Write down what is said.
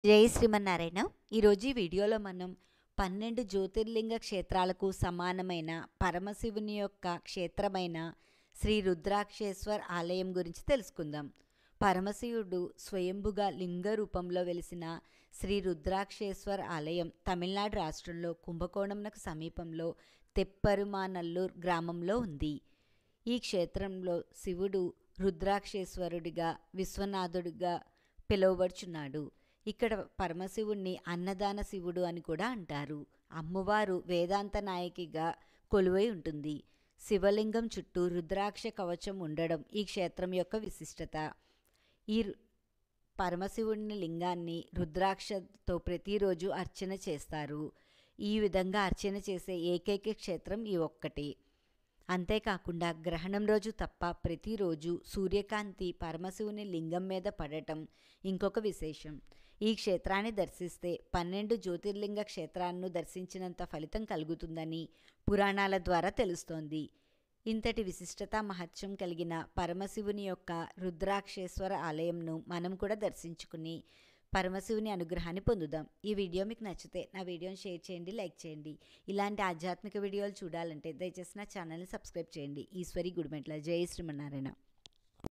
జై శ్రీమన్నారాయణ. ఈరోజు ఈ వీడియోలో మనం 12 జ్యోతిర్లింగ క్షేత్రాలకు సమానమైన పరమశివుని యొక్క క్షేత్రమైన శ్రీ రుద్రాక్షేశ్వర్ ఆలయం గురించి తెలుసుకుందాం. పరమశివుడు స్వయంభుగా లింగ రూపంలో వెలిసిన శ్రీ రుద్రాక్షేశ్వర్ ఆలయం తమిళనాడు రాష్ట్రంలో కుంభకోణంకు సమీపంలో తెప్పరుమానల్లూర్ గ్రామంలో ఉంది. ఈ క్షేత్రంలో శివుడు రుద్రాక్షేశ్వరుడిగా విశ్వనాథుడిగా పిలువబడుచున్నాడు. ఇక్కడ పరమశివుణ్ణి అన్నదాన శివుడు అని కూడా అంటారు. అమ్మవారు వేదాంత నాయకిగా కొలువై ఉంటుంది. శివలింగం చుట్టూ రుద్రాక్ష కవచం ఉండడం ఈ క్షేత్రం యొక్క విశిష్టత. ఈ పరమశివుని లింగాన్ని రుద్రాక్షతో ప్రతిరోజు అర్చన చేస్తారు. ఈ విధంగా అర్చన చేసే ఏకైక క్షేత్రం ఈ ఒక్కటి. అంతేకాకుండా గ్రహణం రోజు తప్ప ప్రతిరోజు సూర్యకాంతి పరమశివుని లింగం మీద పడటం ఇంకొక విశేషం. ఈ క్షేత్రాన్ని దర్శిస్తే 12 జ్యోతిర్లింగ క్షేత్రాలను దర్శించినంత ఫలితం కలుగుతుందని పురాణాల ద్వారా తెలుస్తోంది. ఇంతటి విశిష్టత మహత్యం కలిగిన పరమశివుని యొక్క రుద్రాక్షేశ్వర ఆలయంను మనం కూడా దర్శించుకుని పరమశివుని అనుగ్రహాన్ని పొందుదాం. ఈ వీడియో మీకు నచ్చితే నా వీడియోని షేర్ చేయండి, లైక్ చేయండి. ఇలాంటి ఆధ్యాత్మిక వీడియోలు చూడాలంటే దయచేసి నా ఛానల్ని సబ్స్క్రైబ్ చేయండి. ఈశ్వరి గుడిమెట్ల. జై శ్రీమన్నారాయణ.